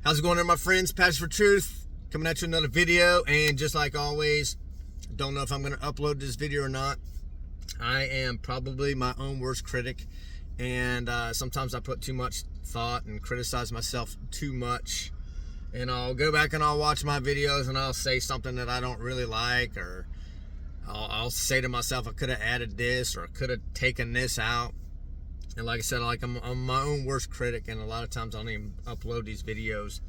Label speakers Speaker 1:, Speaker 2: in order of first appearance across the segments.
Speaker 1: How's it going there, my friends? Pastor for Truth, coming at you another video. And just like always, don't know if I'm going to upload this video or not. I am probably my own worst critic. And sometimes I put too much thought and criticize myself too much. And I'll go back and I'll watch my videos and I'll say something that I don't really like. Or I'll say to myself, I could have added this or I could have taken this out. And like I said, I'm my own worst critic, and a lot of times I don't even upload these videos.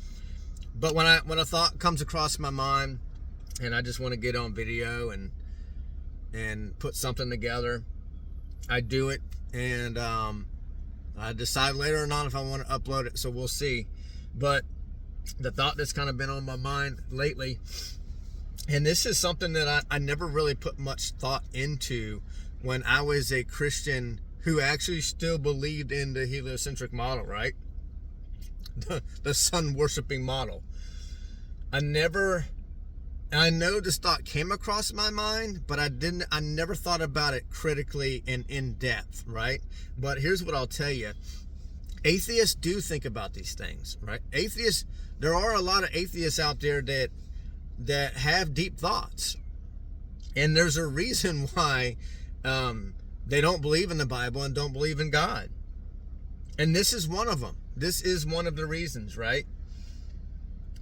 Speaker 1: But when a thought comes across my mind, and I just want to get on video and put something together, I do it, and I decide later or not if I want to upload it. So we'll see. But the thought that's kind of been on my mind lately, and this is something that I never really put much thought into when I was a Christian who actually still believed in the heliocentric model, right? The sun worshiping model. I know this thought came across my mind, but I never thought about it critically and in depth, right? But here's what I'll tell you. Atheists do think about these things, right? There are a lot of atheists out there that have deep thoughts. And there's a reason why they don't believe in the Bible and don't believe in God. And this is one of them. This is one of the reasons, right?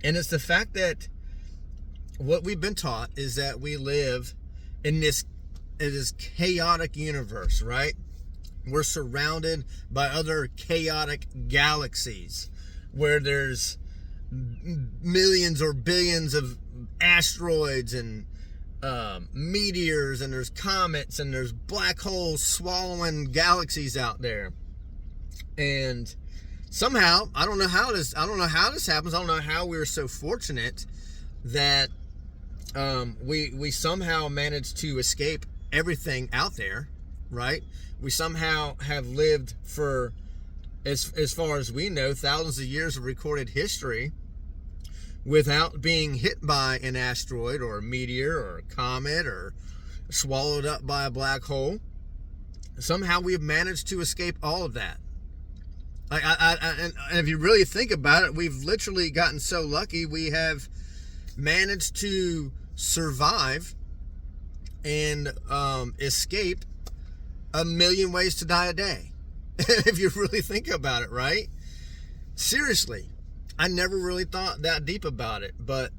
Speaker 1: And it's the fact that what we've been taught is that we live in this chaotic universe, right? We're surrounded by other chaotic galaxies where there's millions or billions of asteroids and meteors, and there's comets, and there's black holes swallowing galaxies out there. And somehow, I don't know how this happens. I don't know how we're so fortunate that we somehow managed to escape everything out there, right? We somehow have lived for, as far as we know, thousands of years of recorded history without being hit by an asteroid or a meteor or a comet or swallowed up by a black hole. Somehow we have managed to escape all of that. And if you really think about it, we've literally gotten so lucky. We have managed to survive and escape a million ways to die a day. If you really think about it, right? Seriously. I never really thought that deep about it, but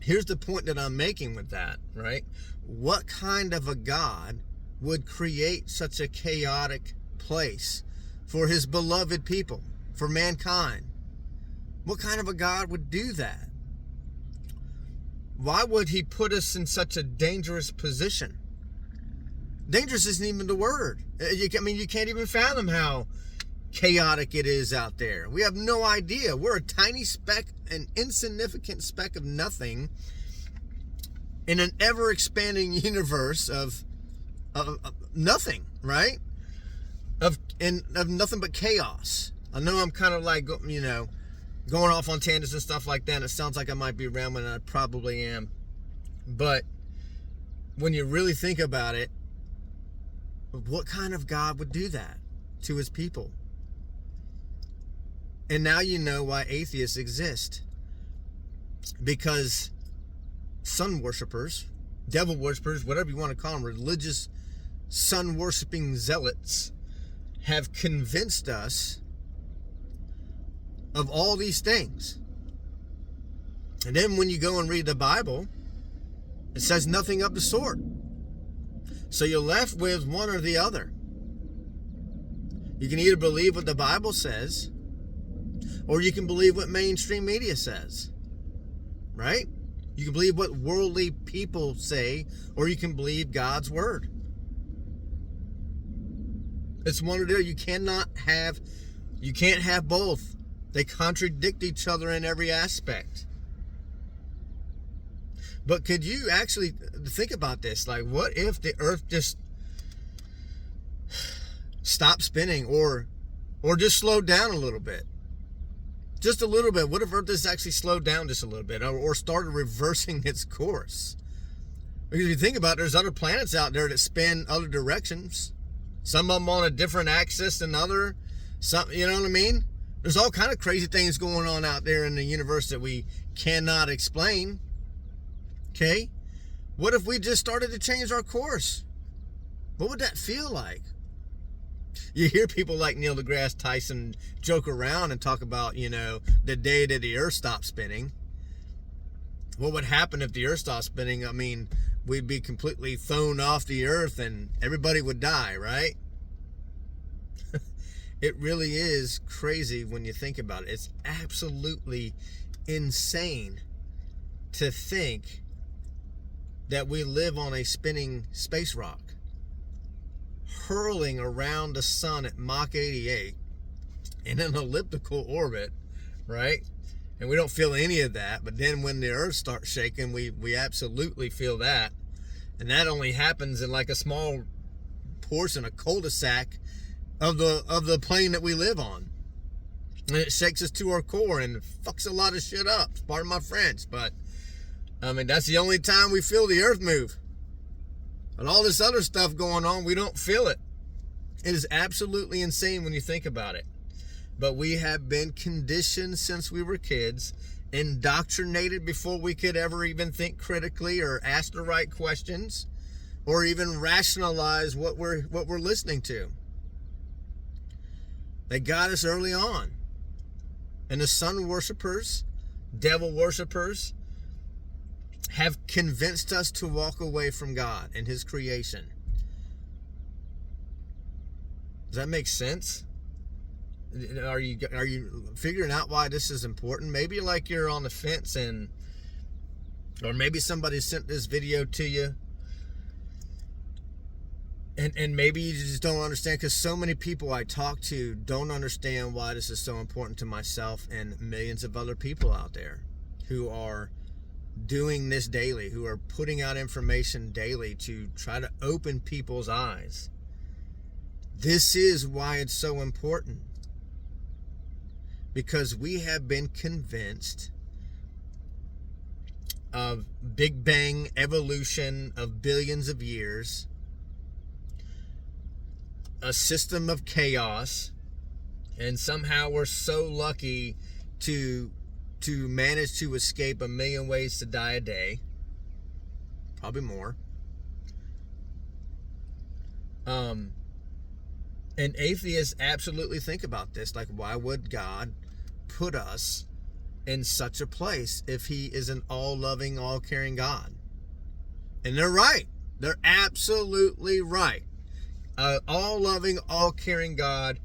Speaker 1: here's the point that I'm making with that, right? What kind of a God would create such a chaotic place for his beloved people, for mankind? What kind of a God would do that? Why would he put us in such a dangerous position? Dangerous isn't even the word. You can't even fathom how chaotic it is out there. We have no idea. We're a tiny speck, an insignificant speck of nothing in an ever-expanding universe of nothing, right? Of nothing but chaos. I know I'm kind of like, going off on tangents and stuff like that, and it sounds like I might be rambling, and I probably am. But when you really think about it, what kind of God would do that to his people? And now you know why atheists exist. Because sun worshipers, devil worshipers, whatever you want to call them, religious sun worshiping zealots, have convinced us of all these things. And then when you go and read the Bible, it says nothing of the sort. So you're left with one or the other. You can either believe what the Bible says, or you can believe what mainstream media says, right? You can believe what worldly people say, or you can believe God's word. It's one or the other. You can't have both. They contradict each other in every aspect. But could you actually think about this? Like, what if the earth just stopped spinning or just slowed down a little bit? Just a little bit. What if Earth just actually slowed down just a little bit or started reversing its course? Because if you think about it, there's other planets out there that spin other directions. Some of them on a different axis than other. Some, you know what I mean? There's all kind of crazy things going on out there in the universe that we cannot explain. Okay? What if we just started to change our course? What would that feel like? You hear people like Neil deGrasse Tyson joke around and talk about, the day that the earth stopped spinning. What would happen if the earth stopped spinning? I mean, we'd be completely thrown off the earth and everybody would die, right? It really is crazy when you think about it. It's absolutely insane to think that we live on a spinning space rock, hurling around the sun at Mach 88 in an elliptical orbit, right? And we don't feel any of that, but then when the earth starts shaking, we absolutely feel that. And that only happens in like a small portion, a cul-de-sac of the plane that we live on. And it shakes us to our core and fucks a lot of shit up. Pardon my French, but I mean, that's the only time we feel the earth move. And all this other stuff going on, we don't feel it. It is absolutely insane when you think about it. But we have been conditioned since we were kids, indoctrinated before we could ever even think critically or ask the right questions or even rationalize what we're listening to. They got us early on. And the sun worshipers, devil worshipers, have convinced us to walk away from God and his creation. Does that make sense? Are you figuring out why this is important? Maybe like you're on the fence or maybe somebody sent this video to you and maybe you just don't understand, because so many people I talk to don't understand why this is so important to myself and millions of other people out there who are doing this daily, who are putting out information daily to try to open people's eyes. This is why it's so important. Because we have been convinced of Big Bang evolution of billions of years, a system of chaos, and somehow we're so lucky to manage to escape 1,000,000 ways to die a day, probably more. And atheists absolutely think about this, like, why would God put us in such a place if he is an all-loving, all-caring God? And they're right. They're absolutely right. All-loving, all-caring God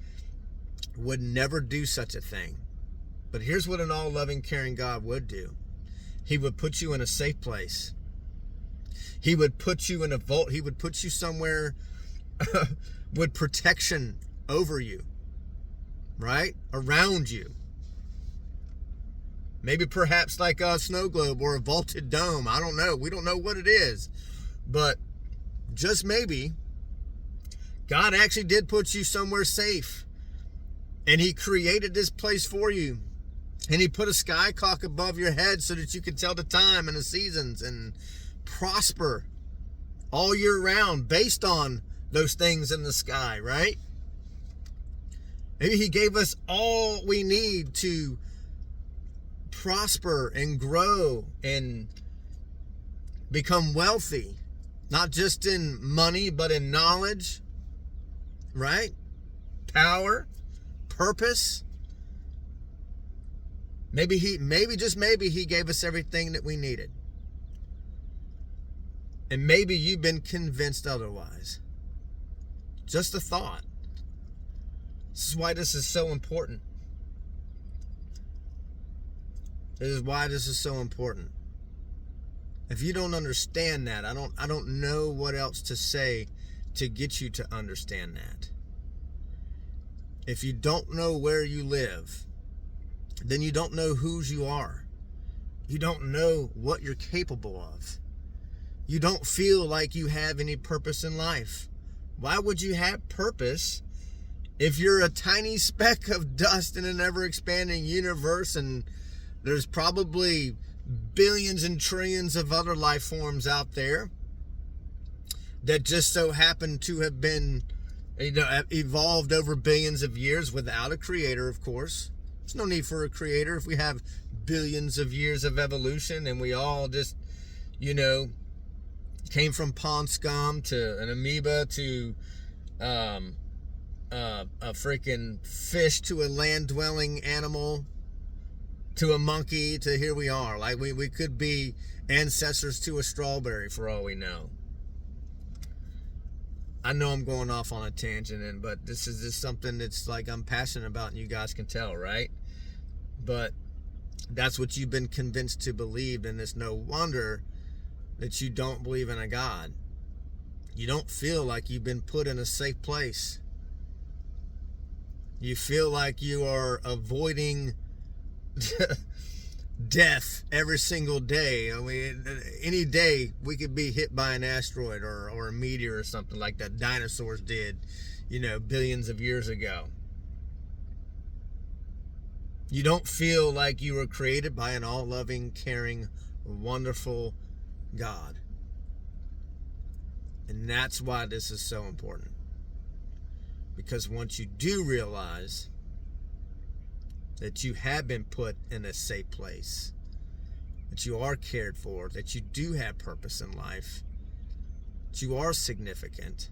Speaker 1: would never do such a thing. But here's what an all-loving, caring God would do. He would put you in a safe place. He would put you in a vault. He would put you somewhere with protection over you, right? Around you. Maybe perhaps like a snow globe or a vaulted dome. I don't know. We don't know what it is. But just maybe, God actually did put you somewhere safe. And he created this place for you. And he put a sky clock above your head so that you could tell the time and the seasons and prosper all year round based on those things in the sky, right? Maybe he gave us all we need to prosper and grow and become wealthy, not just in money, but in knowledge, right? Power, purpose. Maybe just maybe he gave us everything that we needed. And maybe you've been convinced otherwise. Just a thought. This is why this is so important. This is why this is so important. If you don't understand that, I don't know what else to say to get you to understand that. If you don't know where you live, then you don't know whose you are. You don't know what you're capable of. You don't feel like you have any purpose in life. Why would you have purpose if you're a tiny speck of dust in an ever-expanding universe and there's probably billions and trillions of other life forms out there that just so happen to have been, evolved over billions of years without a creator, of course? There's no need for a creator if we have billions of years of evolution and we all just, came from pond scum to an amoeba to a freaking fish to a land-dwelling animal to a monkey to here we are. Like we could be ancestors to a strawberry for all we know. I know I'm going off on a tangent, but this is just something that's like I'm passionate about, and you guys can tell, right? But that's what you've been convinced to believe, and it's no wonder that you don't believe in a God. You don't feel like you've been put in a safe place. You feel like you are avoiding death every single day. I mean, any day we could be hit by an asteroid or a meteor or something like that dinosaurs did, billions of years ago. You don't feel like you were created by an all-loving, caring, wonderful God. And that's why this is so important. Because once you do realize that you have been put in a safe place, that you are cared for, that you do have purpose in life, that you are significant,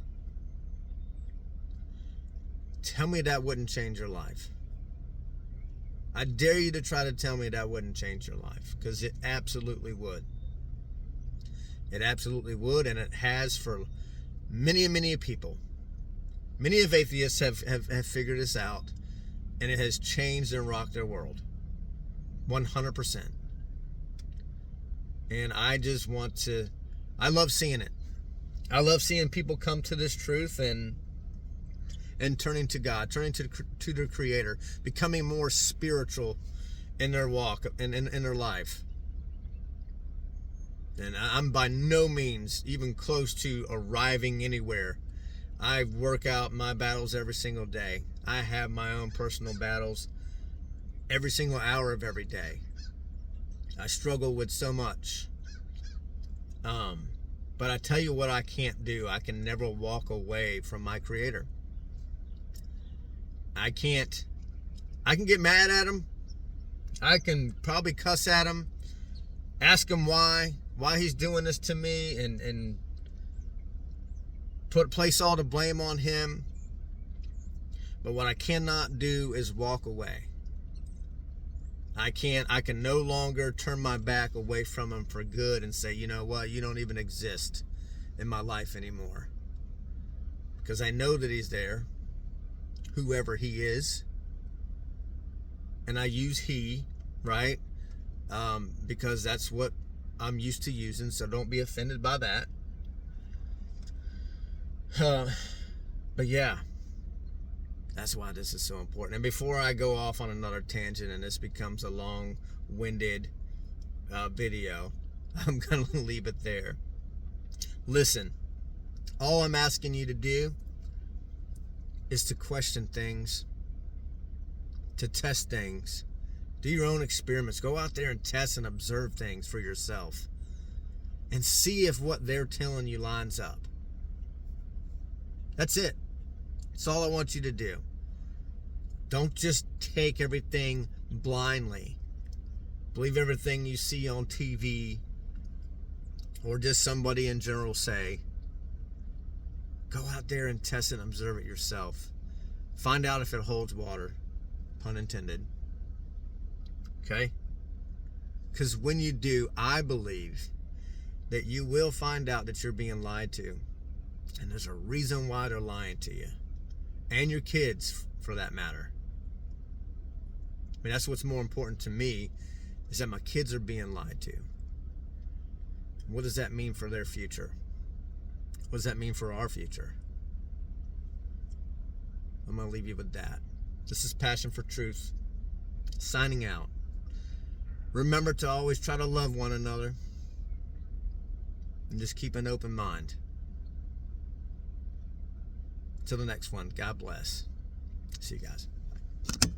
Speaker 1: tell me that wouldn't change your life. I dare you to try to tell me that wouldn't change your life, because it absolutely would. It absolutely would, and it has for many and many people. Many of atheists have figured this out, and it has changed and rocked their world. 100%. And I just I love seeing it. I love seeing people come to this truth and turning to God, turning to the Creator, becoming more spiritual in their walk and in their life. And I'm by no means even close to arriving anywhere. I work out my battles every single day. I have my own personal battles every single hour of every day. I struggle with so much. But I tell you what I can't do. I can never walk away from my Creator. I can get mad at him. I can probably cuss at him, ask him why he's doing this to me, and place all the blame on him. But what I cannot do is walk away. I can no longer turn my back away from him for good and say, you know what, you don't even exist in my life anymore. Because I know that he's there, whoever he is. And I use he, right? Because that's what I'm used to using, so don't be offended by that. But yeah, that's why this is so important. And before I go off on another tangent and this becomes a long-winded video, I'm going to leave it there. Listen, all I'm asking you to do is to question things, to test things, do your own experiments. Go out there and test and observe things for yourself and see if what they're telling you lines up. That's it. That's all I want you to do. Don't just take everything blindly. Believe everything you see on TV or just somebody in general say. Go out there and test and observe it yourself. Find out if it holds water. Pun intended. Okay? Because when you do, I believe that you will find out that you're being lied to. And there's a reason why they're lying to you. And your kids, for that matter. I mean, that's what's more important to me, is that my kids are being lied to. What does that mean for their future? What does that mean for our future? I'm going to leave you with that. This is Passion for Truth, signing out. Remember to always try to love one another and just keep an open mind. Till the next one, God bless. See you guys. Bye.